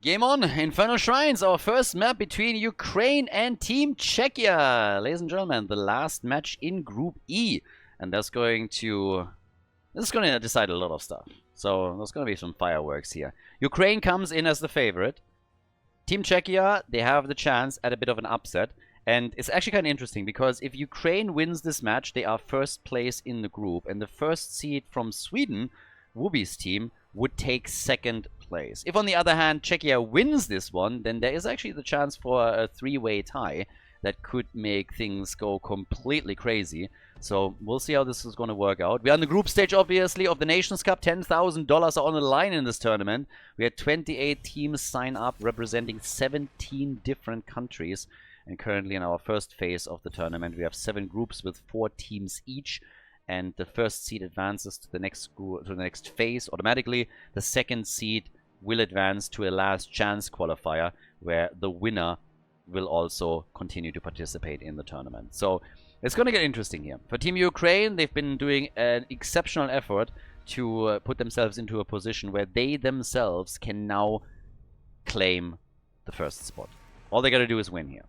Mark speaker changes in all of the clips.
Speaker 1: Game on, Infernal Shrines, our first map between Ukraine and Team Czechia. Ladies and gentlemen, the last match in Group E. And that's going to decide a lot of stuff. So there's going to be some fireworks here. Ukraine comes in as the favorite. Team Czechia, they have the chance at a bit of an upset. And it's actually kind of interesting because if Ukraine wins this match, they are first place in the group. And the first seed from Sweden, Wooby's team, would take second place. If on the other hand Czechia wins this one, then there is actually the chance for a three-way tie that could make things go completely crazy. So we'll see how this is going to work out. We're on the group stage, obviously, of the Nations Cup. $10,000 are on the line in this tournament. We had 28 teams sign up, representing 17 different countries. And currently in our first phase of the tournament, we have 7 groups with 4 teams each. And the first seed advances to the next phase automatically. The second seed will advance to a last chance qualifier, where the winner will also continue to participate in the tournament. So it's going to get interesting here. For Team Ukraine, they've been doing an exceptional effort to put themselves into a position where they themselves can now claim the first spot. All they got to do is win here.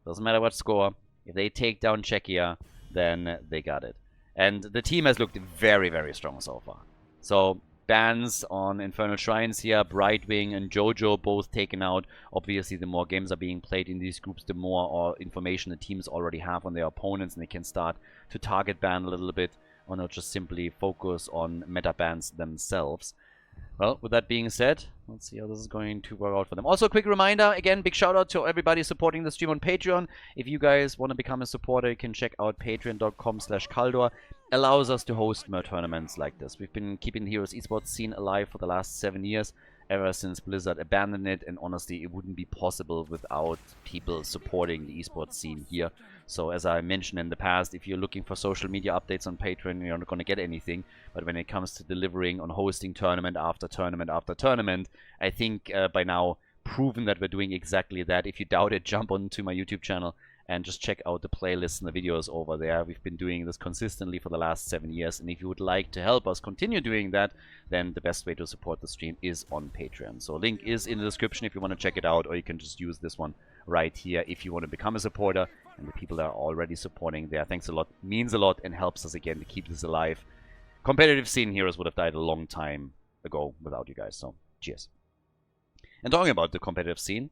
Speaker 1: Doesn't matter what score. If they take down Czechia, then they got it. And the team has looked very, very strong so far. So bans on Infernal Shrines here, Brightwing and Jojo both taken out. Obviously, the more games are being played in these groups, the more information the teams already have on their opponents, and they can start to target ban a little bit, or not just simply focus on meta bans themselves. Well, with that being said, let's see how this is going to work out for them. Also, a quick reminder, again, big shout out to everybody supporting the stream on Patreon. If you guys want to become a supporter, you can check out patreon.com/Khaldor. Allows us to host more tournaments like this. We've been keeping the Heroes esports scene alive for the last 7 years, ever since Blizzard abandoned it, and honestly, it wouldn't be possible without people supporting the esports scene here. So as I mentioned in the past, if you're looking for social media updates on Patreon, you're not going to get anything. But when it comes to delivering on hosting tournament after tournament after tournament, I think by now proven that we're doing exactly that. If you doubt it, jump onto my YouTube channel and just check out the playlists and the videos over there. We've been doing this consistently for the last 7 years, and if you would like to help us continue doing that, then the best way to support the stream is on Patreon. So link is in the description if you want to check it out, or you can just use this one right here if you want to become a supporter. And the people that are already supporting there, thanks a lot, means a lot, and helps us again to keep this alive. Competitive scene heroes would have died a long time ago without you guys, so cheers. And talking about the competitive scene,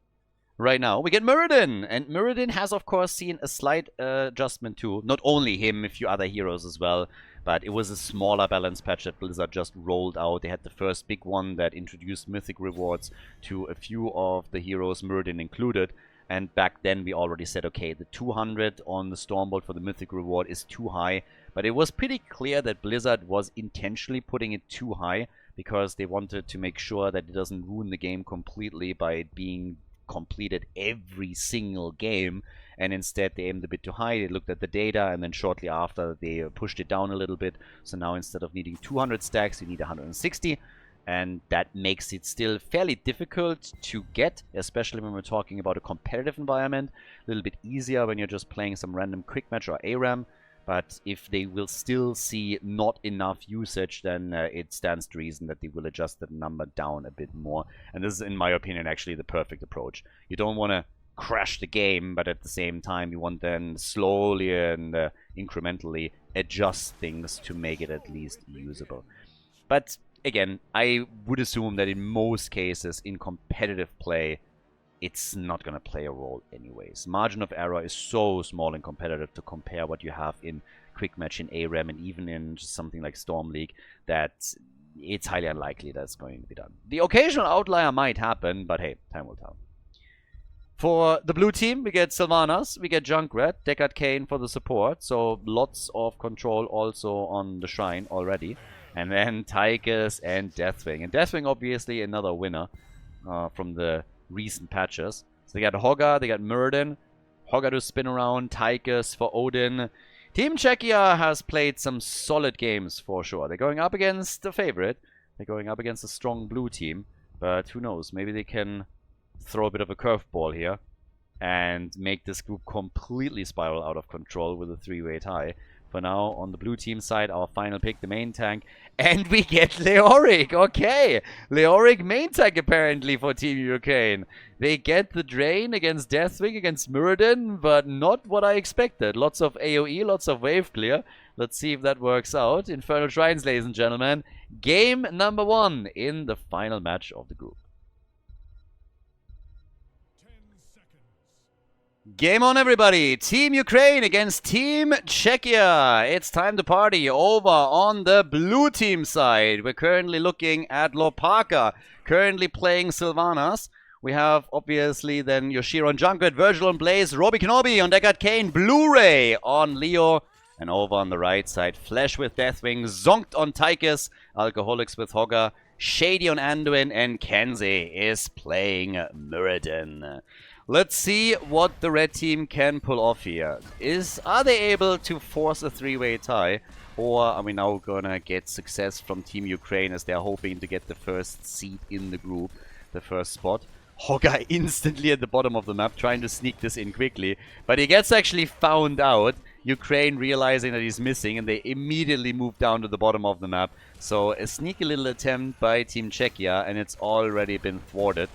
Speaker 1: right now we get Muradin, and Muradin has of course seen a slight adjustment too. Not only him, a few other heroes as well, but it was a smaller balance patch that Blizzard just rolled out. They had the first big one that introduced mythic rewards to a few of the heroes, Muradin included. And back then we already said, okay, the 200 on the Stormbolt for the mythic reward is too high. But it was pretty clear that Blizzard was intentionally putting it too high, because they wanted to make sure that it doesn't ruin the game completely by it being completed every single game, and instead they aimed a bit too high. They looked at the data, and then shortly after they pushed it down a little bit. So now instead of needing 200 stacks, you need 160, and that makes it still fairly difficult to get, especially when we're talking about a competitive environment. A little bit easier when you're just playing some random quick match or ARAM. But if they will still see not enough usage, then it stands to reason that they will adjust the number down a bit more. And this is, in my opinion, actually the perfect approach. You don't want to crash the game, but at the same time, you want then slowly and incrementally adjust things to make it at least usable. But again, I would assume that in most cases, in competitive play, it's not going to play a role anyways. Margin of error is so small and competitive to compare what you have in quick match, in ARAM, and even in just something like Storm League, that it's highly unlikely that's going to be done. The occasional outlier might happen, but hey, time will tell. For the blue team, we get Sylvanas, we get Junkrat, Deckard Cain for the support, so lots of control also on the Shrine already. And then Tychus and Deathwing. And Deathwing, obviously, another winner from the recent patches. So they got Hoggar, they got Muradin, Hoggar to spin around, Tychus for Odin. Team Czechia has played some solid games for sure. They're going up against the favorite. They're going up against a strong blue team. But who knows, maybe they can throw a bit of a curveball here and make this group completely spiral out of control with a three-way tie. For now, on the blue team side, our final pick, the main tank. And we get Leoric. Okay. Leoric main tank apparently for Team Ukraine. They get the Drain against Deathwing, against Muradin, but not what I expected. Lots of AoE, lots of wave clear. Let's see if that works out. Infernal Shrines, ladies and gentlemen. Game number 1 in the final match of the group. Game on, everybody. Team Ukraine against Team Czechia. It's time to party over on the blue team side. We're currently looking at Lopaka, currently playing Sylvanas. We have, obviously, then Yoshiro on Junkrat, Virgil on Blaze, Robbie Kenobi on Deckard Kane, Blu-ray on Leo. And over on the right side, Flash with Deathwing, Zonked on Tychus, Alcoholics with Hogger, Shady on Anduin, and Kenzie is playing Muradin. Let's see what the red team can pull off here. Are they able to force a three-way tie? Or are we now gonna get success from Team Ukraine as they're hoping to get the first seat in the group, the first spot? Hogger instantly at the bottom of the map, trying to sneak this in quickly. But he gets actually found out. Ukraine realizing that he's missing, and they immediately move down to the bottom of the map. So a sneaky little attempt by Team Czechia, and it's already been thwarted.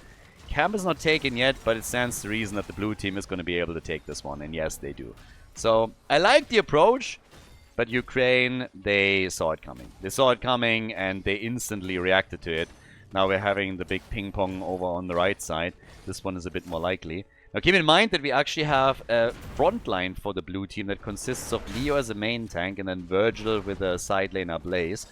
Speaker 1: Camp is not taken yet, but it stands to reason that the blue team is going to be able to take this one, and yes, they do. So I like the approach, but Ukraine, they saw it coming. They saw it coming, and they instantly reacted to it. Now we're having the big ping pong over on the right side. This one is a bit more likely. Now keep in mind that we actually have a front line for the blue team that consists of Leo as a main tank and then Virgil with a side laner Blaze.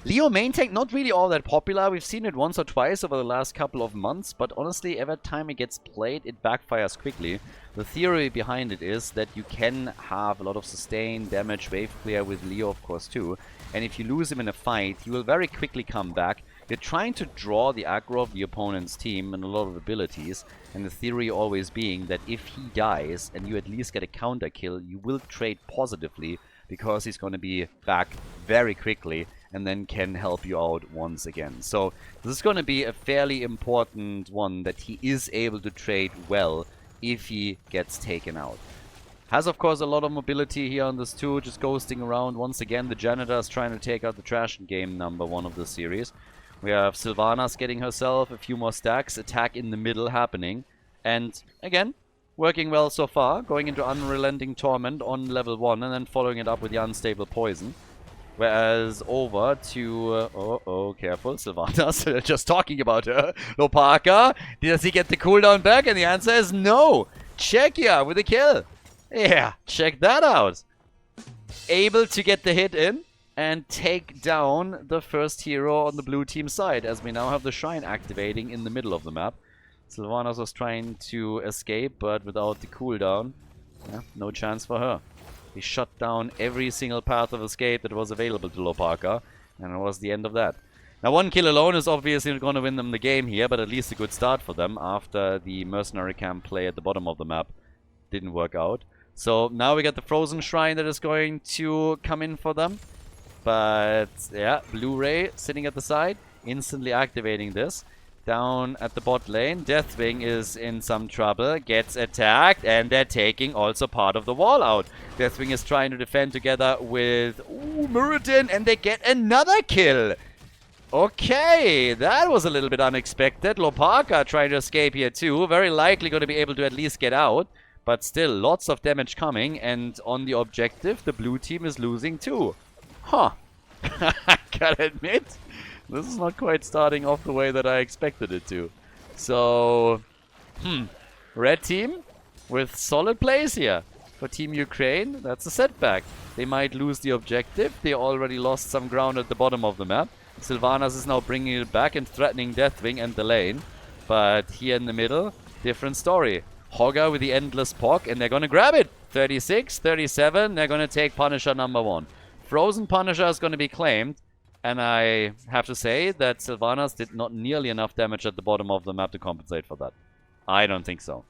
Speaker 1: Leo main tank, not really all that popular. We've seen it once or twice over the last couple of months, but honestly, every time it gets played, it backfires quickly. The theory behind it is that you can have a lot of sustain, damage, wave clear with Leo, of course, too. And if you lose him in a fight, he will very quickly come back. You're trying to draw the aggro of the opponent's team and a lot of abilities, and the theory always being that if he dies and you at least get a counter kill, you will trade positively because he's going to be back very quickly and then can help you out once again. So this is going to be a fairly important one, that he is able to trade well if he gets taken out. Has, of course, a lot of mobility here on this too, just ghosting around. Once again, the janitor is trying to take out the trash in game number 1 of the series. We have Sylvanas getting herself a few more stacks, attack in the middle happening. And again, working well so far, going into Unrelenting Torment on level 1 and then following it up with the Unstable Poison. Whereas over to, careful, Sylvanas, just talking about her. Lopaka, does he get the cooldown back? And the answer is no. Czechia with a kill. Yeah, check that out. Able to get the hit in and take down the first hero on the blue team side, as we now have the Shrine activating in the middle of the map. Sylvanas was trying to escape, but without the cooldown, yeah, no chance for her. He shut down every single path of escape that was available to Lopaka, and it was the end of that. Now, one kill alone is obviously going to win them the game here, but at least a good start for them after the mercenary camp play at the bottom of the map didn't work out. So now we got the Frozen Shrine that is going to come in for them. But yeah, Blu-ray sitting at the side, instantly activating this. Down at the bot lane, Deathwing is in some trouble, gets attacked, and they're taking also part of the wall out. Deathwing is trying to defend together with Muradin, and they get another kill. Okay, that was a little bit unexpected. Lopaka trying to escape here too, very likely going to be able to at least get out. But still, lots of damage coming, and on the objective, the blue team is losing too. Huh. I gotta admit, this is not quite starting off the way that I expected it to. So, red team with solid plays here for Team Ukraine. That's a setback. They might lose the objective. They already lost some ground at the bottom of the map. Sylvanas is now bringing it back and threatening Deathwing and the lane. But here in the middle, different story. Hogger with the endless POC, and they're gonna grab it. 36, 37, they're gonna take Punisher number 1. Frozen Punisher is gonna be claimed, and I have to say that Sylvanas did not nearly enough damage at the bottom of the map to compensate for that. I don't think so.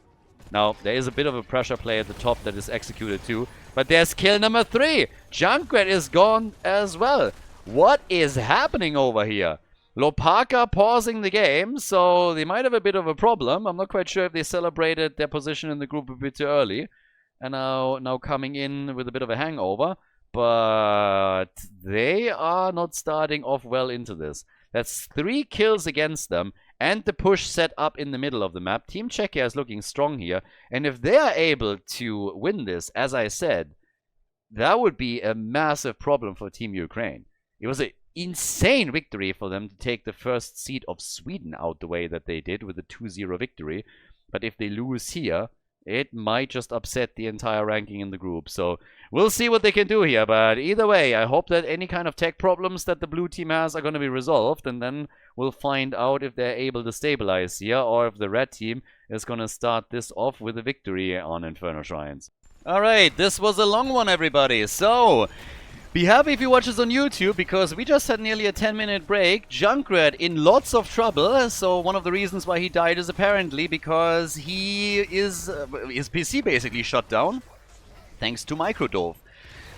Speaker 1: Now, there is a bit of a pressure play at the top that is executed too, but there's kill number 3. Junkrat is gone as well. What is happening over here? Lopaka pausing the game, so they might have a bit of a problem. I'm not quite sure if they celebrated their position in the group a bit too early, and now coming in with a bit of a hangover. but they are not starting off well into this. That's 3 kills against them, and the push set up in the middle of the map. Team Czechia is looking strong here, and if they are able to win this, as I said, that would be a massive problem for Team Ukraine. It was an insane victory for them to take the first seed of Sweden out the way that they did with a 2-0 victory. But if they lose here, it might just upset the entire ranking in the group. So we'll see what they can do here. But either way, I hope that any kind of tech problems that the blue team has are going to be resolved. And then we'll find out if they're able to stabilize here, or if the red team is going to start this off with a victory on Inferno Shrines. Alright, this was a long one, everybody. So be happy if you watch us on YouTube, because we just had nearly a 10-minute break. Junkrat in lots of trouble. So one of the reasons why he died is apparently because his PC basically shut down thanks to Microdove.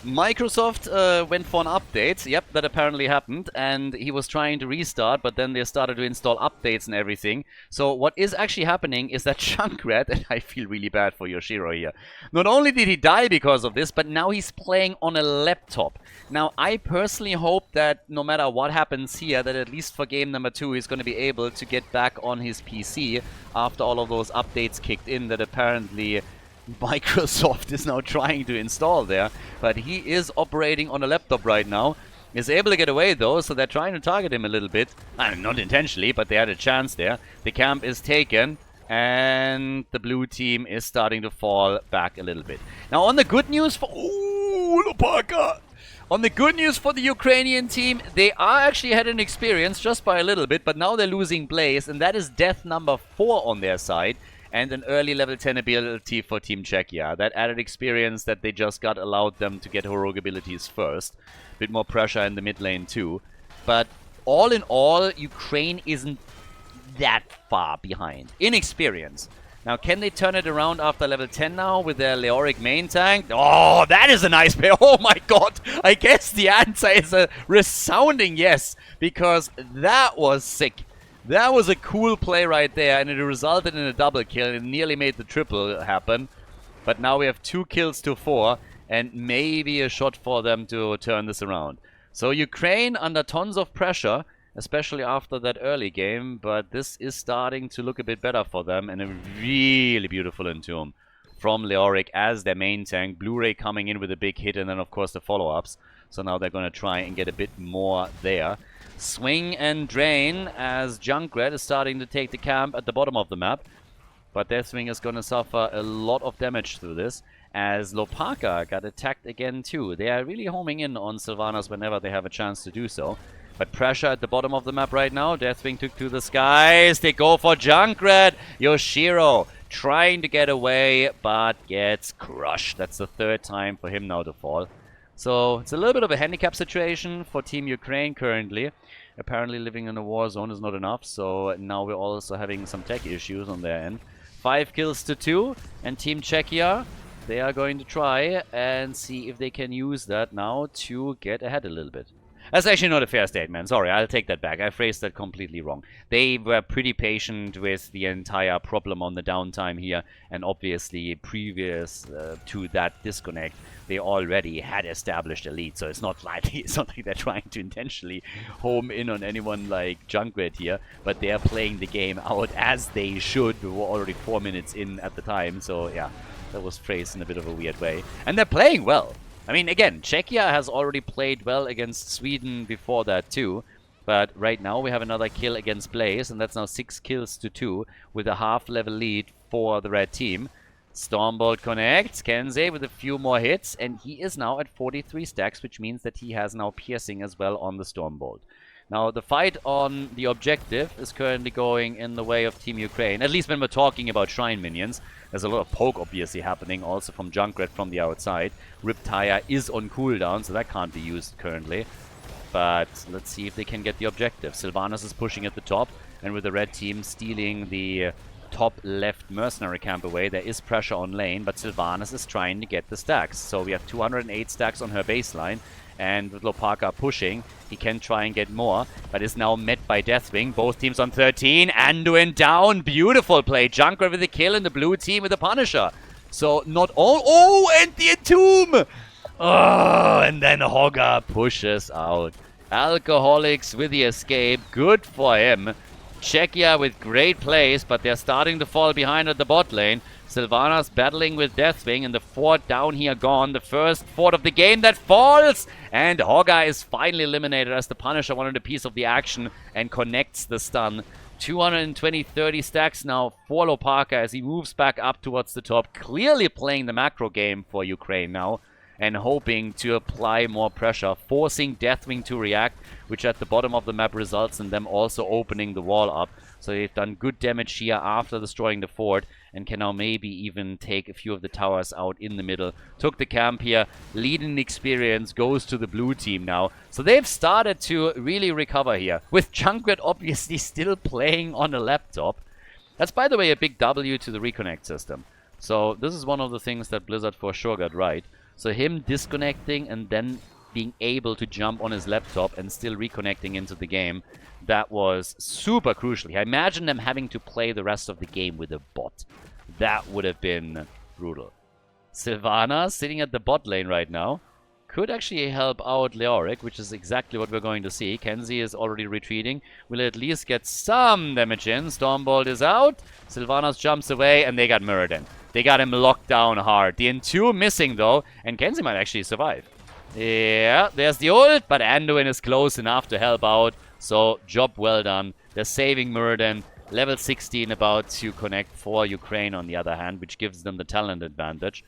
Speaker 1: Microsoft went for an update. Yep, that apparently happened, and he was trying to restart, but then they started to install updates and everything. So what is actually happening is that Junkrat, and I feel really bad for Yoshiro here, not only did he die because of this, but now he's playing on a laptop. Now, I personally hope that no matter what happens here, that at least for game number 2, he's going to be able to get back on his PC after all of those updates kicked in that apparently Microsoft is now trying to install there. But he is operating on a laptop right now. Is able to get away though, so they're trying to target him a little bit. Not intentionally, but they had a chance there. The camp is taken, and the blue team is starting to fall back a little bit. Now on the good news for... Ooh, Lopaka! On the good news for the Ukrainian team, they are actually had an experience just by a little bit, but now they're losing Blaze, and that is death number 4 on their side. And an early level 10 ability for Team Czechia. That added experience that they just got allowed them to get heroic abilities first. A bit more pressure in the mid lane too. But all in all, Ukraine isn't that far behind in experience. Now, can they turn it around after level 10 now with their Leoric main tank? Oh, that is a nice play. Oh my god. I guess the answer is a resounding yes, because that was sick. That was a cool play right there, and it resulted in a double kill. It nearly made the triple happen. But now we have 2 kills to 4, and maybe a shot for them to turn this around. So Ukraine under tons of pressure, especially after that early game, but this is starting to look a bit better for them, and a really beautiful entomb from Leoric as their main tank. Blu-ray coming in with a big hit, and then of course the follow-ups. So now they're going to try and get a bit more there. Swing and drain as Junkrat is starting to take the camp at the bottom of the map. But Deathwing is going to suffer a lot of damage through this, as Lopaka got attacked again too. They are really homing in on Sylvanas whenever they have a chance to do so. But pressure at the bottom of the map right now. Deathwing took to the skies. They go for Junkrat. Yoshiro trying to get away, but gets crushed. That's the 3rd time for him now to fall. So it's a little bit of a handicap situation for Team Ukraine currently. Apparently living in a war zone is not enough, so now we're also having some tech issues on their end. 5 kills to 2, and Team Czechia, they are going to try and see if they can use that now to get ahead a little bit. That's actually not a fair statement. Sorry, I'll take that back. I phrased that completely wrong. They were pretty patient with the entire problem on the downtime here, and obviously previous to that disconnect, they already had established a lead. So it's not like they're trying to intentionally home in on anyone like Junkrat here, but they're playing the game out as they should. We were already 4 minutes in at the time, so yeah, that was phrased in a bit of a weird way. And they're playing well. I mean, again, Czechia has already played well against Sweden before that too. But right now we have another kill against Blaze, and that's now 6 kills to 2 with a half-level lead for the red team. Stormbolt connects, Kensei with a few more hits, and he is now at 43 stacks, which means that he has now piercing as well on the Stormbolt. Now, the fight on the objective is currently going in the way of Team Ukraine, at least when we're talking about Shrine minions. There's a lot of poke, obviously, happening also from Junkrat from the outside. Riptire is on cooldown, so that can't be used currently. But let's see if they can get the objective. Sylvanas is pushing at the top, and with the red team stealing the top left mercenary camp away, there is pressure on lane, but Sylvanas is trying to get the stacks. So we have 208 stacks on her baseline, and with Lopaka pushing, he can try and get more, but is now met by Deathwing. Both teams on 13. Anduin down. Beautiful play. Junkrat with the kill, and the blue team with the Punisher. So not all... Oh, and the Entomb! Oh, and then Hogger pushes out. Alcoholics with the escape. Good for him. Czechia with great plays, but they're starting to fall behind at the bot lane. Sylvanas battling with Deathwing, and the fort down here gone. The first fort of the game that falls! And Hogger is finally eliminated as the Punisher wanted a piece of the action and connects the stun. 220-30 stacks now for Lopaka as he moves back up towards the top. Clearly playing the macro game for Ukraine now and hoping to apply more pressure, forcing Deathwing to react, which at the bottom of the map results in them also opening the wall up. So they've done good damage here after destroying the fort and can now maybe even take a few of the towers out in the middle. Took the camp here, leading experience goes to the blue team now. So they've started to really recover here, with Junkrat obviously still playing on a laptop. That's, by the way, a big W to the reconnect system. So this is one of the things that Blizzard for sure got right. So him disconnecting and then being able to jump on his laptop and still reconnecting into the game, that was super crucial. I imagine them having to play the rest of the game with a bot. That would have been brutal. Sylvana sitting at the bot lane right now could actually help out Leoric, which is exactly what we're going to see. Kenzie is already retreating. Will at least get some damage in. Stormbolt is out. Sylvanas jumps away, and they got Muradin. They got him locked down hard. The N2 missing, though, and Kenzie might actually survive. Yeah, there's the ult, but Anduin is close enough to help out. So, job well done. They're saving Muradin. Level 16 about to connect for Ukraine, on the other hand, which gives them the talent advantage.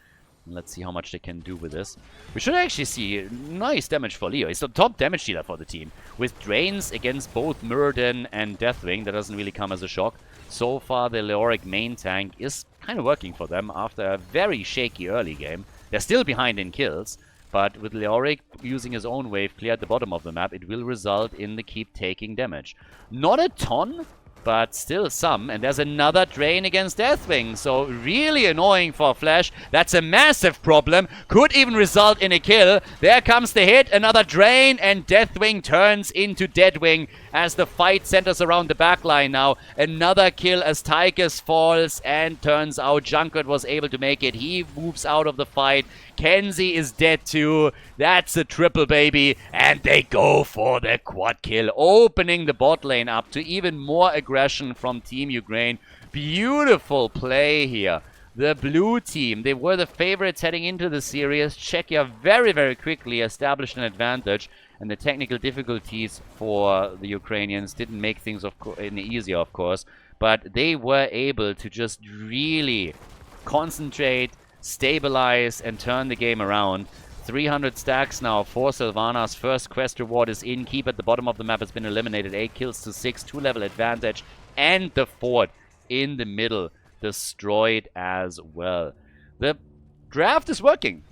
Speaker 1: Let's see how much they can do with this. We should actually see nice damage for Leo. He's the top damage dealer for the team. With drains against both Muradin and Deathwing, that doesn't really come as a shock. So far, the Leoric main tank is kind of working for them after a very shaky early game. They're still behind in kills, but with Leoric using his own wave clear at the bottom of the map, it will result in the keep taking damage. Not a ton, but still some. And there's another drain against Deathwing. So really annoying for Flash. That's a massive problem. Could even result in a kill. There comes the hit. Another drain. And Deathwing turns into Deadwing as the fight centers around the backline now. Another kill as Tychus falls. And turns out Junkrat was able to make it. He moves out of the fight. Kenzie is dead too. That's a triple, baby. And they go for the quad kill, opening the bot lane up to even more aggression from Team Ukraine. Beautiful play here. The blue team, they were the favorites heading into the series. Czechia very, very quickly established an advantage. And the technical difficulties for the Ukrainians didn't make things any easier, of course. But they were able to just really concentrate, stabilize, and turn the game around. 300 stacks now for Sylvanas. First quest reward is in. Keep at the bottom of the map has been eliminated. 8 kills to 6. 2-level advantage. And the fort in the middle destroyed as well. The draft is working.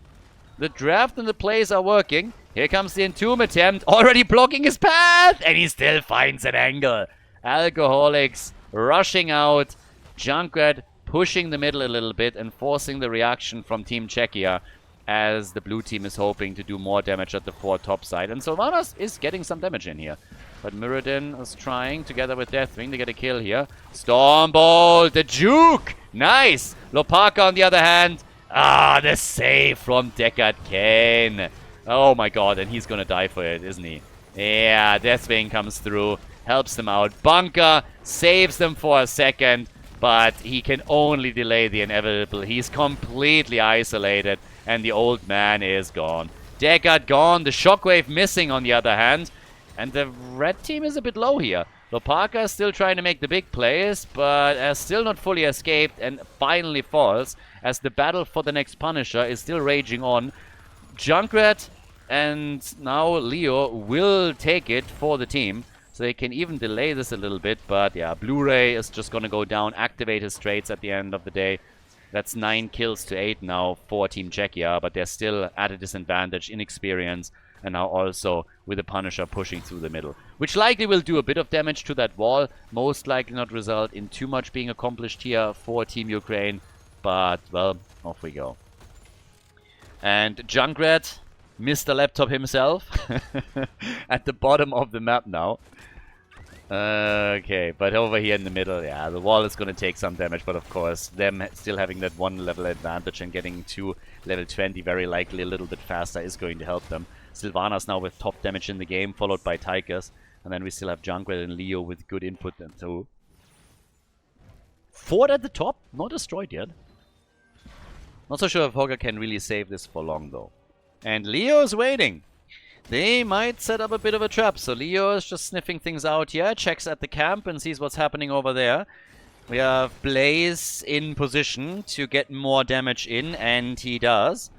Speaker 1: The draft and the plays are working. Here comes the Entomb attempt. Already blocking his path. And he still finds an angle. Alcoholics rushing out. Junkrat pushing the middle a little bit and forcing the reaction from Team Czechia as the blue team is hoping to do more damage at the fort top side. And Sylvanas is getting some damage in here. But Muradin is trying, together with Deathwing, to get a kill here. Stormbolt, the juke! Nice! Lopaka, on the other hand. Ah, the save from Deckard Cain. Oh my god, and he's gonna die for it, isn't he? Yeah, Deathwing comes through, helps them out. Bunker saves them for a second, but he can only delay the inevitable. He's completely isolated, and the old man is gone. Deckard gone, the shockwave missing on the other hand. And the red team is a bit low here. Lopaka is still trying to make the big plays, but has still not fully escaped and finally falls as the battle for the next Punisher is still raging on. Junkrat and now Leo will take it for the team. So they can even delay this a little bit, but yeah, Blu-ray is just going to go down, activate his traits at the end of the day. That's 9 kills to 8 now for Team Czechia, but they're still at a disadvantage in experience. And now also with the Punisher pushing through the middle, which likely will do a bit of damage to that wall. Most likely not result in too much being accomplished here for Team Ukraine. But, well, off we go. And Junkrat, Mr. Laptop himself, at the bottom of the map now. Okay, but over here in the middle, yeah, the wall is going to take some damage, but of course, them still having that 1 level advantage and getting to level 20 very likely a little bit faster is going to help them. Sylvanas now with top damage in the game, followed by Tychus, and then we still have Junkrat and Leo with good input and so. Fort at the top, not destroyed yet. Not so sure if Hogger can really save this for long though. And Leo is waiting. They might set up a bit of a trap, so Leo is just sniffing things out here, checks at the camp and sees what's happening over there. We have Blaze in position to get more damage in, and he does.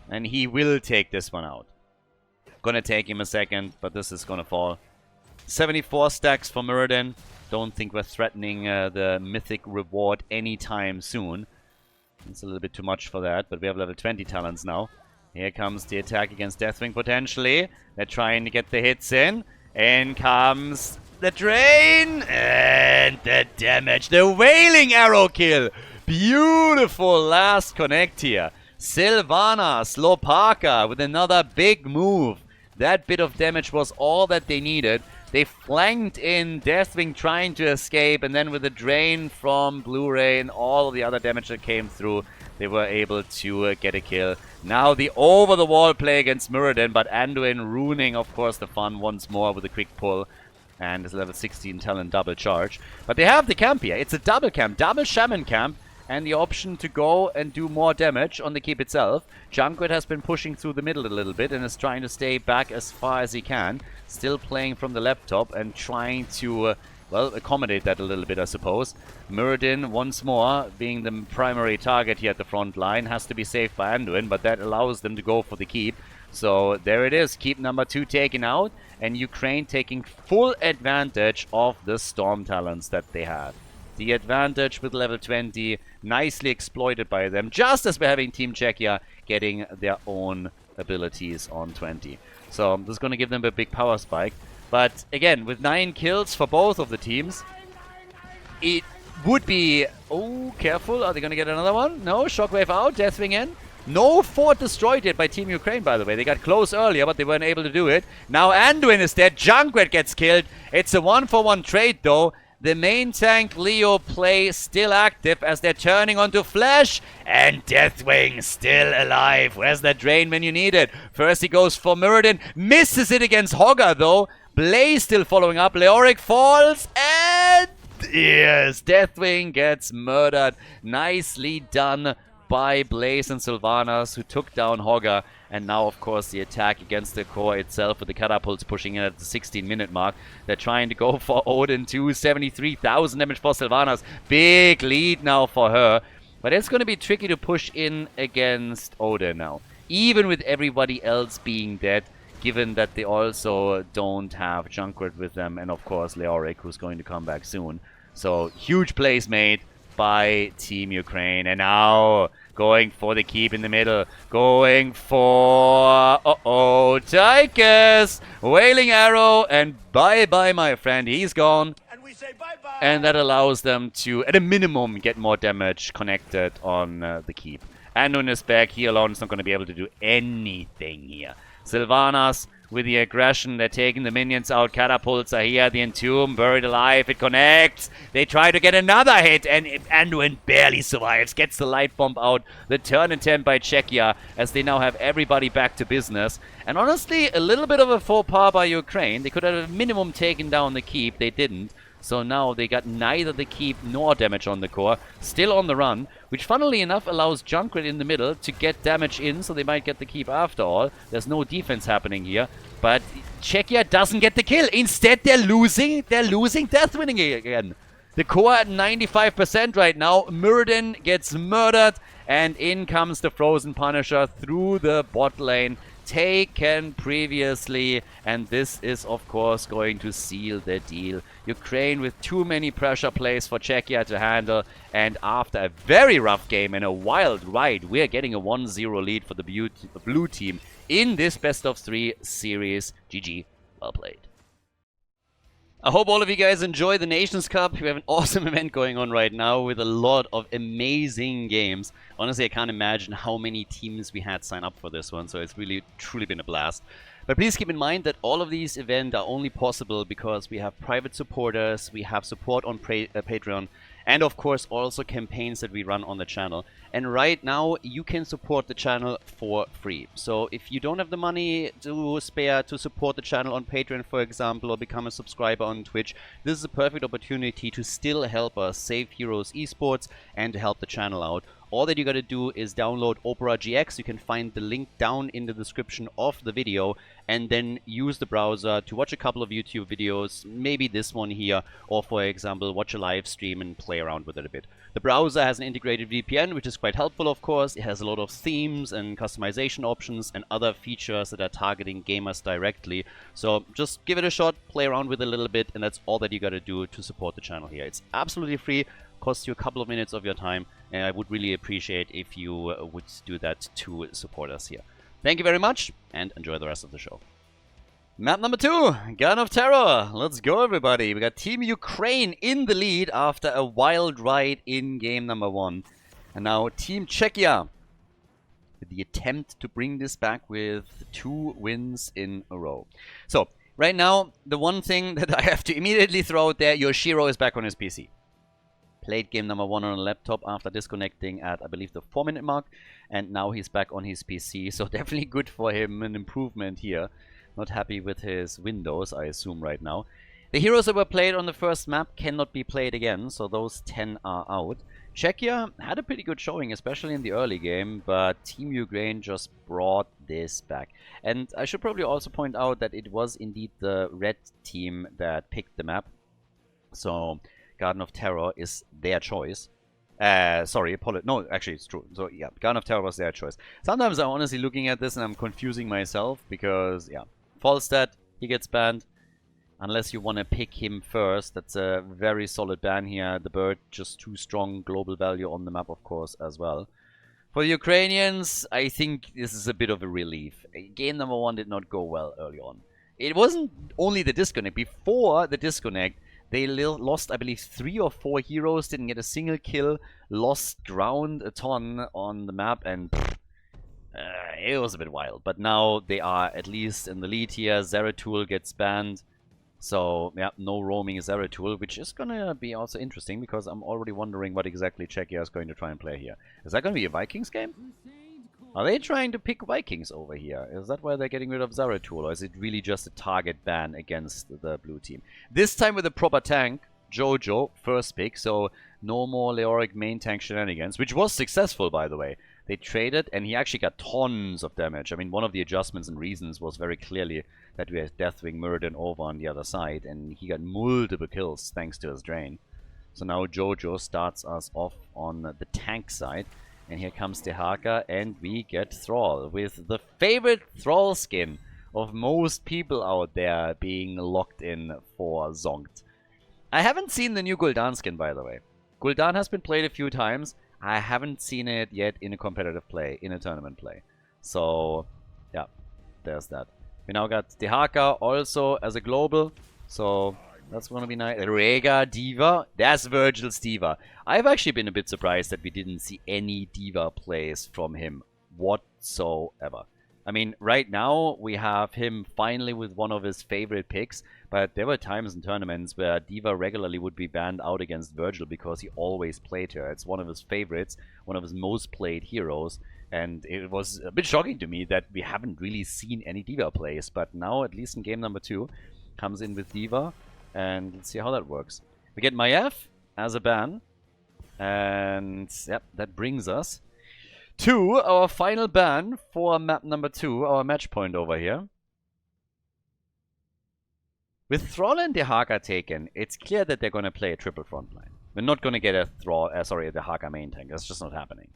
Speaker 1: And he will take this one out. Gonna take him a second, but this is gonna fall. 74 stacks for Muradin. Don't think we're threatening the mythic reward anytime soon. It's a little bit too much for that, but we have level 20 talents now. Here comes the attack against Deathwing potentially. They're trying to get the hits in. In comes the drain. And the damage. The Wailing Arrow kill. Beautiful last connect here. Sylvanas, Lopaka with another big move. That bit of damage was all that they needed. They flanked in Deathwing trying to escape, and then with the drain from Blu-ray and all of the other damage that came through, they were able to get a kill. Now the over-the-wall play against Muradin, but Anduin ruining, of course, the fun once more with a quick pull. And his level 16 talent double charge. But they have the camp here. It's a double camp, double Shaman camp. And the option to go and do more damage on the keep itself. Junkrat has been pushing through the middle a little bit and is trying to stay back as far as he can. Still playing from the laptop and trying to, well, accommodate that a little bit, I suppose. Muradin, once more, being the primary target here at the front line, has to be saved by Anduin, but that allows them to go for the keep. So there it is, keep number 2 taken out, and Ukraine taking full advantage of the Storm talents that they have. The advantage with level 20, nicely exploited by them, just as we're having Team Czechia getting their own abilities on 20. So this is going to give them a big power spike. But again, with 9 kills for both of the teams, it would be... Oh, careful. Are they going to get another one? No, Shockwave out, Deathwing in. No fort destroyed yet by Team Ukraine, by the way. They got close earlier, but they weren't able to do it. Now Anduin is dead. Junkrat gets killed. It's a 1-for-1 trade, though. The main tank Leo play still active as they're turning onto Flash. And Deathwing still alive. Where's that drain when you need it? First he goes for Muradin. Misses it against Hogger though. Blaze still following up. Leoric falls. And yes, Deathwing gets murdered. Nicely done by Blaze and Sylvanas, who took down Hogger. And now, of course, the attack against the core itself with the catapults pushing in at the 16-minute mark. They're trying to go for Odin too. 73,000 damage for Sylvanas. Big lead now for her. But it's going to be tricky to push in against Odin now. Even with everybody else being dead, given that they also don't have Junkrat with them. And, of course, Leoric, who's going to come back soon. So, huge plays made by Team Ukraine. And now... going for the keep in the middle. Going for... Uh-oh. Tychus! Wailing Arrow. And bye-bye, my friend. He's gone.
Speaker 2: And we say bye-bye.
Speaker 1: And that allows them to, at a minimum, get more damage connected on the keep. Anduin is back. He alone is not going to be able to do anything here. Sylvanas with the aggression. They're taking the minions out. Catapults are here. The Entomb buried alive. It connects. They try to get another hit. And Anduin barely survives. Gets the light bomb out. The turn attempt by Czechia as they now have everybody back to business. And honestly, a little bit of a faux pas by Ukraine. They could have at a minimum taken down the keep. They didn't. So now they got neither the keep nor damage on the core. Still on the run, which funnily enough allows Junkrat in the middle to get damage in, so they might get the keep after all. There's no defense happening here. But Czechia doesn't get the kill. Instead, they're losing Deathwing again. The core at 95% right now. Muradin gets murdered, and in comes the Frozen Punisher through the bot lane. Taken previously, and this is of course going to seal the deal. Ukraine with too many pressure plays for Czechia to handle, and after a very rough game and a wild ride, we're getting a 1-0 lead for the blue team in this best of 3 series. GG, well played. I hope all of you guys enjoy the Nations Cup. We have an awesome event going on right now with a lot of amazing games. Honestly, I can't imagine how many teams we had sign up for this one, so it's really, truly been a blast. But please keep in mind that all of these events are only possible because we have private supporters, we have support on Patreon, and of course also campaigns that we run on the channel. And right now you can support the channel for free. So if you don't have the money to spare to support the channel on Patreon, for example, or become a subscriber on Twitch, this is a perfect opportunity to still help us save Heroes Esports and to help the channel out. All that you gotta do is download Opera GX. You can find the link down in the description of the video, and then use the browser to watch a couple of YouTube videos, maybe this one here, or for example watch a live stream and play around with it a bit. The browser has an integrated VPN, which is quite helpful, of course. It has a lot of themes and customization options and other features that are targeting gamers directly. So just give it a shot, play around with it a little bit, and that's all that you gotta do to support the channel here. It's absolutely free, costs you a couple of minutes of your time, and I would really appreciate if you would do that to support us here. Thank you very much, and enjoy the rest of the show. Map number 2, Gun of Terror. Let's go, everybody. We got Team Ukraine in the lead after a wild ride in game number 1. And now Team Czechia with the attempt to bring this back with 2 wins in a row. So, right now, the one thing that I have to immediately throw out there, Yoshiro is back on his PC. Played game number 1 on a laptop after disconnecting at, I believe, the 4-minute mark. And now he's back on his PC. So definitely good for him, an improvement here. Not happy with his Windows, I assume, right now. The heroes that were played on the first map cannot be played again, so those 10 are out. Czechia had a pretty good showing, especially in the early game, but Team Ukraine just brought this back. And I should probably also point out that it was indeed the red team that picked the map. So Garden of Terror is their choice. Sorry, no, actually it's true. So yeah, Garden of Terror was their choice. Sometimes I'm honestly looking at this and I'm confusing myself because, yeah, Falstad, he gets banned. Unless you want to pick him first. That's a very solid ban here. The bird, just too strong global value on the map, of course, as well. For the Ukrainians, I think this is a bit of a relief. Game number 1 did not go well early on. It wasn't only the disconnect. Before the disconnect, they lost, I believe, 3 or 4 heroes, didn't get a single kill, lost ground a ton on the map, and it was a bit wild. But now they are at least in the lead here. Zeratul gets banned. So, yeah, no roaming Zeratul, which is going to be also interesting, because I'm already wondering what exactly Czechia is going to try and play here. Is that going to be a Vikings game? Are they trying to pick Vikings over here? Is that why they're getting rid of Zeratul, or is it really just a target ban against the blue team? This time with a proper tank, Jojo, first pick, so no more Leoric main tank shenanigans, which was successful, by the way. They traded, and he actually got tons of damage. I mean, one of the adjustments and reasons was very clearly that we had Deathwing, Murden over on the other side, and he got multiple kills thanks to his drain. So now Jojo starts us off on the tank side, and here comes Dehaka, and we get Thrall, with the favorite Thrall skin of most people out there being locked in for Zonked. I haven't seen the new Gul'dan skin, by the way. Gul'dan has been played a few times. I haven't seen it yet in a competitive play, in a tournament play. So, yeah, there's that. We now got Dehaka also as a global, so that's going to be nice. Rega, Diva, that's Virgil's Diva. I've actually been a bit surprised that we didn't see any Diva plays from him whatsoever. I mean, right now we have him finally with one of his favorite picks, but there were times in tournaments where Diva regularly would be banned out against Virgil because he always played her. It's one of his favorites, one of his most played heroes, and it was a bit shocking to me that we haven't really seen any Diva plays, but now, at least in game number 2, comes in with Diva, and let's see how that works. We get Maiev as a ban, and yep, that brings us to our final ban for map number 2, our match point over here. With Thrall and Dehaka taken, it's clear that they're going to play a triple front line. We're not going to get a Dehaka main tank. That's just not happening.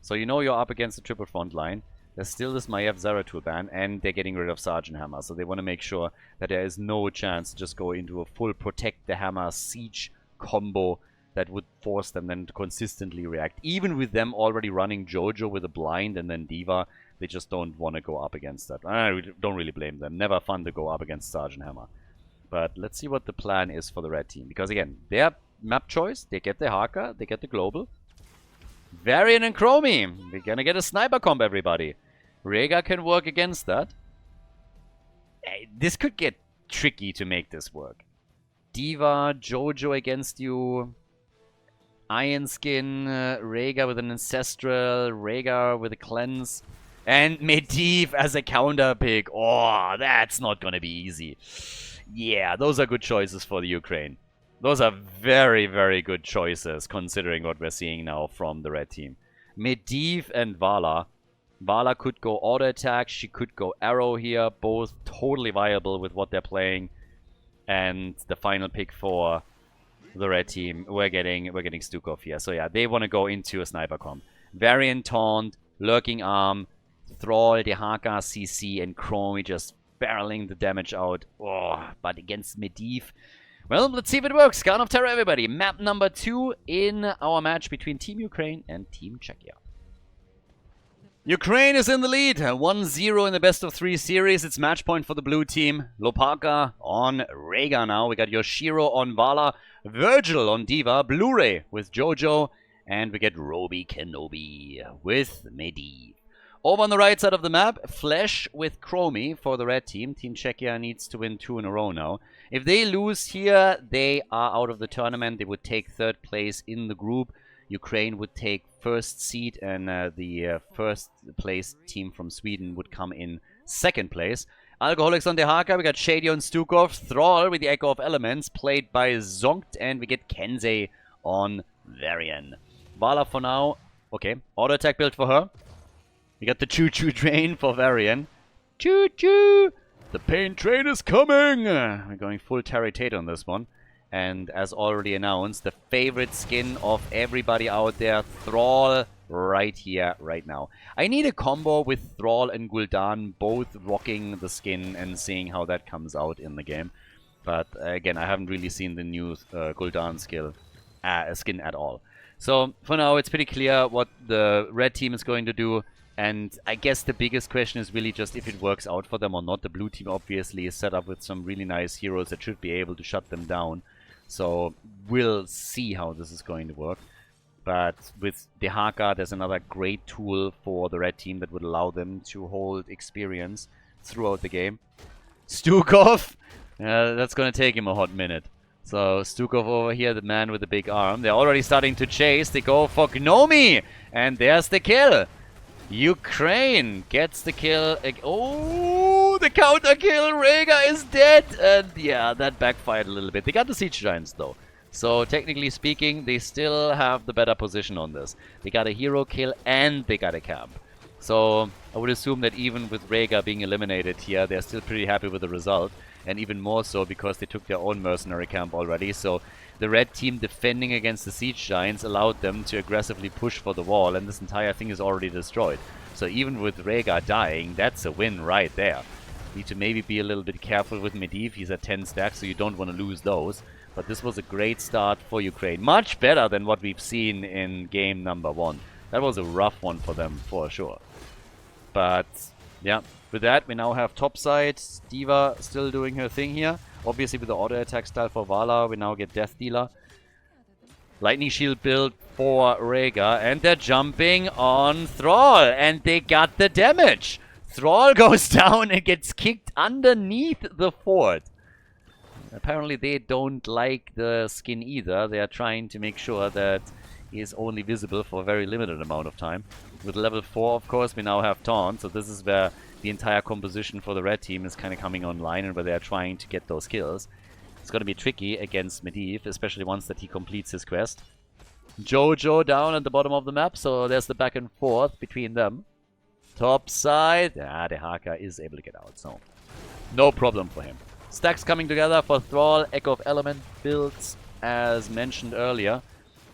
Speaker 1: So you know you're up against a triple front line. There's still this Maiev Zeratul ban, and they're getting rid of Sergeant Hammer. So they want to make sure that there is no chance to just go into a full Protect the Hammer siege combo that would force them then to consistently react. Even with them already running Jojo with a blind and then Diva, they just don't want to go up against that. I don't really blame them. Never fun to go up against Sergeant Hammer. But let's see what the plan is for the red team. Because again, their map choice, they get the Haka, they get the global. Varian and Chromie, we're gonna get a sniper comp, everybody. Rega can work against that. this could get tricky to make this work. Diva, Jojo against you. Iron Skin, Rhaegar with an Ancestral, Rhaegar with a Cleanse. And Medivh as a counter pick. Oh, that's not gonna be easy. Yeah, those are good choices for the Ukraine. Those are very, very good choices, considering what we're seeing now from the red team. Medivh and Vala. Vala could go auto attack, she could go arrow here. Both totally viable with what they're playing. And the final pick for the red team, we're getting Stukov here. So yeah, they want to go into a sniper comp. Variant Taunt, Lurking Arm, Thrall, Dehaka, CC, and Chromie just barreling the damage out. Oh, but against Medivh, well, let's see if it works. Scan of Terror, everybody. Map number 2 in our match between Team Ukraine and Team Czechia. Ukraine is in the lead, 1-0 in the best of 3 series. It's match point for the blue team. Lopaka on Rhaegar now. We got Yoshiro on Vala, Virgil on Diva, Blu-ray with Jojo, and we get Roby Kenobi with Medivh. Over on the right side of the map, Flash with Chromie for the red team. Team Czechia needs to win 2 in a row now. If they lose here, they are out of the tournament. They would take 3rd place in the group. Ukraine would take 1st seed, and the 1st place team from Sweden would come in 2nd place. Alcoholics on Dehaka, we got Shady on Stukov, Thrall with the Echo of Elements, played by Zonkt, and we get Kensei on Varian. Vala for now, okay, auto attack build for her. We got the choo-choo train for Varian. Choo-choo! The pain train is coming! We're going full Terry Tate on this one. And as already announced, the favorite skin of everybody out there, Thrall, right here, right now. I need a combo with Thrall and Gul'dan both rocking the skin and seeing how that comes out in the game. But again, I haven't really seen the new Gul'dan skin at all. So for now, it's pretty clear what the red team is going to do. And I guess the biggest question is really just if it works out for them or not. The blue team obviously is set up with some really nice heroes that should be able to shut them down. So we'll see how this is going to work. But with Dehaka, there's another great tool for the red team that would allow them to hold experience throughout the game. Stukov! That's going to take him a hot minute. So Stukov over here, the man with the big arm. They're already starting to chase. They go for Gnomi! And there's the kill! Ukraine gets the kill. Oh, the counter kill. Rhaegar is dead. And yeah, that backfired a little bit. They got the Siege Giants though. So technically speaking, they still have the better position on this. They got a hero kill and they got a camp. So I would assume that even with Rhaegar being eliminated here, they're still pretty happy with the result. And even more so because they took their own mercenary camp already. So the red team defending against the Siege Giants allowed them to aggressively push for the wall, and this entire thing is already destroyed. So even with Rhaegar dying, that's a win right there. Need to maybe be a little bit careful with Medivh. He's at 10 stacks, so you don't want to lose those. But this was a great start for Ukraine. Much better than what we've seen in game number 1. That was a rough one for them, for sure. But, yeah, with that, we now have topside. Diva still doing her thing here. Obviously, with the auto attack style for Vala, we now get Death Dealer. Lightning Shield build for Rhaegar, and they're jumping on Thrall, and they got the damage. Thrall goes down and gets kicked underneath the fort. Apparently, they don't like the skin either. They are trying to make sure that he is only visible for a very limited amount of time. With level 4, of course, we now have Taunt, so this is where the entire composition for the red team is kind of coming online and where they're trying to get those kills. It's going to be tricky against Medivh, especially once that he completes his quest. Jojo down at the bottom of the map, so there's the back and forth between them. Top side, Dehaka is able to get out, so no problem for him. Stacks coming together for Thrall, Echo of Element builds as mentioned earlier.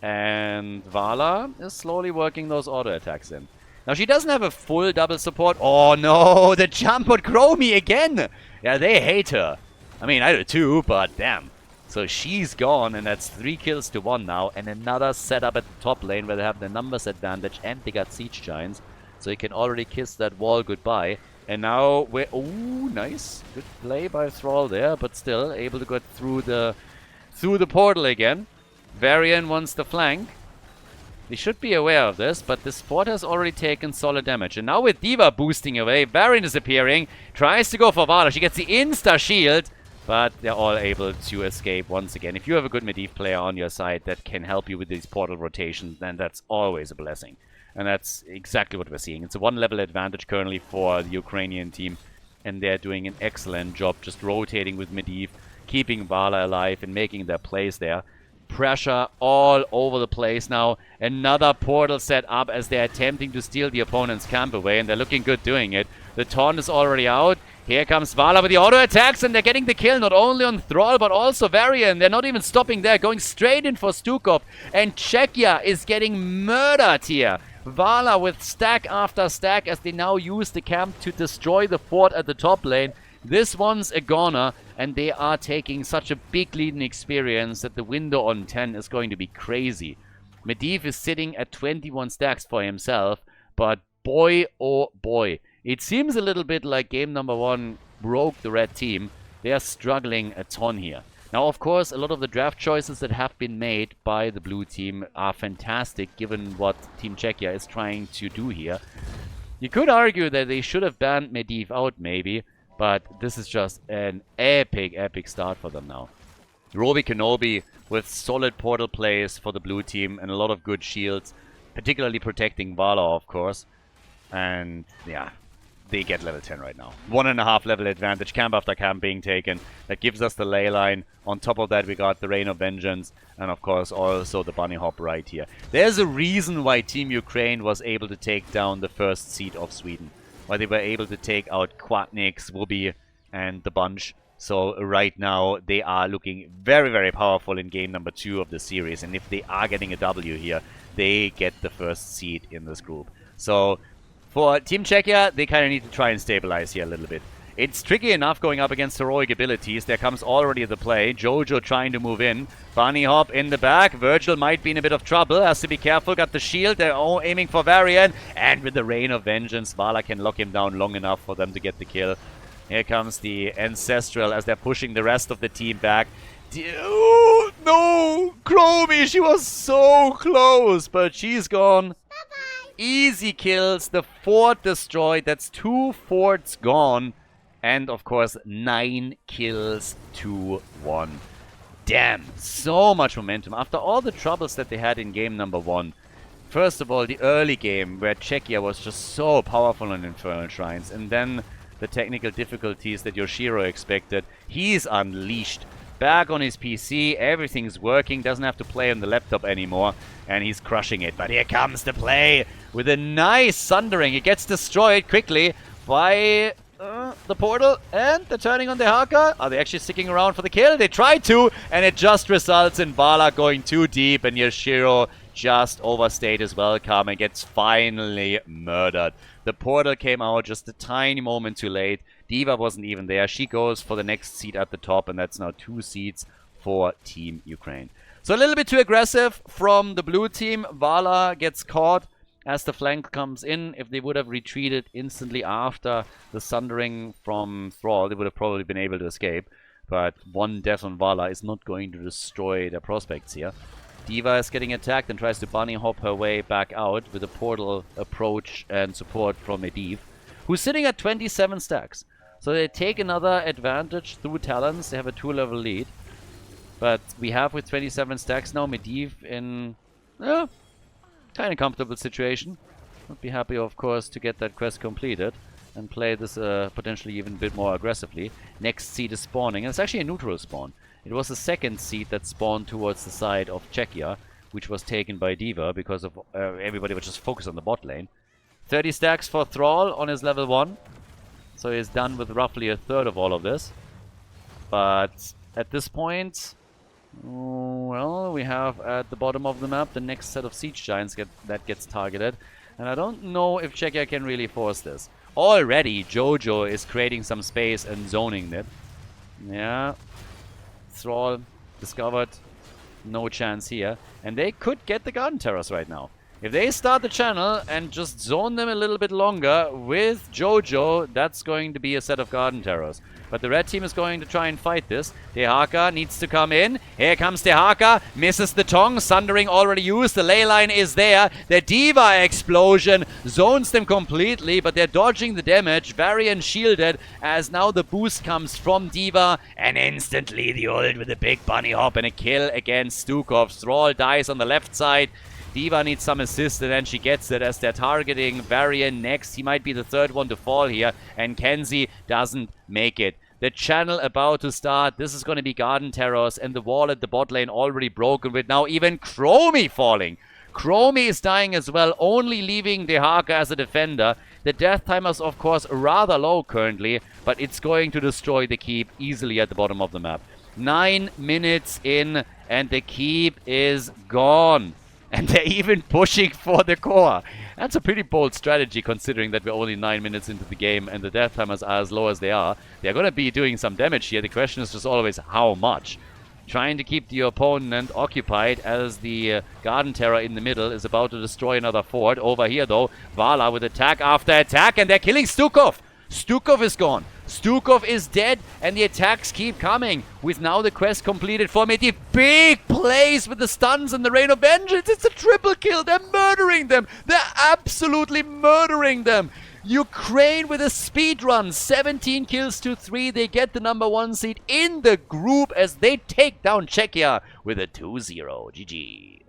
Speaker 1: And Vala is slowly working those auto attacks in. Now, she doesn't have a full double support. Oh, no. The jump on Chromie again. Yeah, they hate her. I mean, I do too, but damn. So she's gone, and that's 3 kills to 1 now. And another setup at the top lane where they have the numbers advantage, and they got Siege Giants. So you can already kiss that wall goodbye. And now we're... Oh, nice. Good play by Thrall there, but still able to get through the portal again. Varian wants the flank. They should be aware of this, but this fort has already taken solid damage. And now with D.Va boosting away, Varian is appearing, tries to go for Vala. She gets the insta-shield, but they're all able to escape once again. If you have a good Medivh player on your side that can help you with these portal rotations, then that's always a blessing. And that's exactly what we're seeing. It's a one-level advantage currently for the Ukrainian team, and they're doing an excellent job just rotating with Medivh, keeping Vala alive and making their plays there. Pressure all over the place now. Another portal set up as they're attempting to steal the opponent's camp away, and they're looking good doing it. The taunt is already out. Here comes Vala with the auto attacks, and they're getting the kill not only on Thrall but also Varian. They're not even stopping there, going straight in for Stukov, and Czechia is getting murdered here. Vala with stack after stack as they now use the camp to destroy the fort at the top lane. This one's a goner, and they are taking such a big lead in experience that the window on 10 is going to be crazy. Medivh is sitting at 21 stacks for himself, but boy oh boy, it seems a little bit like game number 1 broke the red team. They are struggling a ton here. Now, of course, a lot of the draft choices that have been made by the blue team are fantastic given what Team Czechia is trying to do here. You could argue that they should have banned Medivh out maybe, but this is just an epic start for them now. Roby Kenobi with solid portal plays for the blue team and a lot of good shields, particularly protecting Vala, of course. And yeah, they get level 10 right now. 1.5 level advantage, camp after camp being taken. That gives us the ley line. On top of that, we got the Rain of Vengeance, and of course also the bunny hop right here. There's a reason why Team Ukraine was able to take down the first seed of Sweden. Why they were able to take out Quatnix, Wooby, and the bunch. So right now, they are looking very powerful in game number 2 of the series. And if they are getting a W here, they get the first seed in this group. So for Team Czechia, they kind of need to try and stabilize here a little bit. It's tricky enough going up against heroic abilities. There comes already the play. Jojo trying to move in. Bunny hop in the back. Virgil might be in a bit of trouble. Has to be careful. Got the shield. They're all aiming for Varian. And with the Rain of Vengeance, Vala can lock him down long enough for them to get the kill. Here comes the Ancestral as they're pushing the rest of the team back. Oh, no! Chromie, she was so close, but she's gone. Bye-bye. Easy kills. The fort destroyed. That's 2 forts gone. And, of course, 9 kills to 1. Damn, so much momentum. After all the troubles that they had in game number 1. First of all, the early game, where Czechia was just so powerful on Infernal Shrines. And then the technical difficulties that Yoshiro expected. He's unleashed. Back on his PC, everything's working. Doesn't have to play on the laptop anymore. And he's crushing it. But here comes the play with a nice Sundering. It gets destroyed quickly by the portal, and they're turning on the Haka. Are they actually sticking around for the kill? They tried to, and it just results in Vala going too deep, and Yoshiro just overstayed his welcome and gets finally murdered. The portal came out just a tiny moment too late. D.Va wasn't even there. She goes for the next seat at the top, and that's now 2 seats for Team Ukraine. So a little bit too aggressive from the blue team. Vala gets caught as the flank comes in. If they would have retreated instantly after the Sundering from Thrall, they would have probably been able to escape. But 1 death on Vala is not going to destroy their prospects here. D.Va is getting attacked and tries to bunny hop her way back out with a portal approach and support from Medivh, who's sitting at 27 stacks. So they take another advantage through talents. They have a 2-level lead. But we have with 27 stacks now Medivh in kind of comfortable situation. Would be happy, of course, to get that quest completed and play this potentially even a bit more aggressively. Next seed is spawning, and it's actually a neutral spawn. It was the second seed that spawned towards the side of Czechia, which was taken by D.Va because of everybody was just focused on the bot lane. 30 stacks for Thrall on his level 1. So he's done with roughly a third of all of this. But at this point, well, we have at the bottom of the map the next set of Siege Giants that gets targeted. And I don't know if Czechia can really force this. Already, Jojo is creating some space and zoning it. Yeah. Thrall discovered. No chance here. And they could get the Garden Terrors right now. If they start the channel and just zone them a little bit longer with Jojo, that's going to be a set of Garden Terrors. But the red team is going to try and fight this. Dehaka needs to come in. Here comes Dehaka. Misses the Tong. Sundering already used. The ley line is there. The D.Va explosion zones them completely, but they're dodging the damage. Varian shielded as now the boost comes from D.Va. And instantly the ult with a big bunny hop and a kill against Stukov. Thrall dies on the left side. D.Va needs some assist, and then she gets it as they're targeting Varian next. He might be the third one to fall here, and Kenzie doesn't make it. The channel about to start. This is going to be Garden Terrors, and the wall at the bot lane already broken with now even Chromie falling. Chromie is dying as well, only leaving Dehaka as a defender. The death timer is, of course, rather low currently, but it's going to destroy the keep easily at the bottom of the map. 9 minutes in, and the keep is gone. And they're even pushing for the core. That's a pretty bold strategy considering that we're only 9 minutes into the game and the death timers are as low as they are. They're going to be doing some damage here. The question is just always how much. Trying to keep the opponent occupied as the Garden Terror in the middle is about to destroy another fort. Over here though, Vala with attack after attack, and they're killing Stukov. Stukov is gone. Stukov is dead, and the attacks keep coming. With now the quest completed for Meti. Big plays with the stuns and the Rain of Vengeance. It's a triple kill. They're murdering them. They're absolutely murdering them. Ukraine with a speed run. 17 kills to 3. They get the #1 seed in the group as they take down Czechia with a 2-0. GG.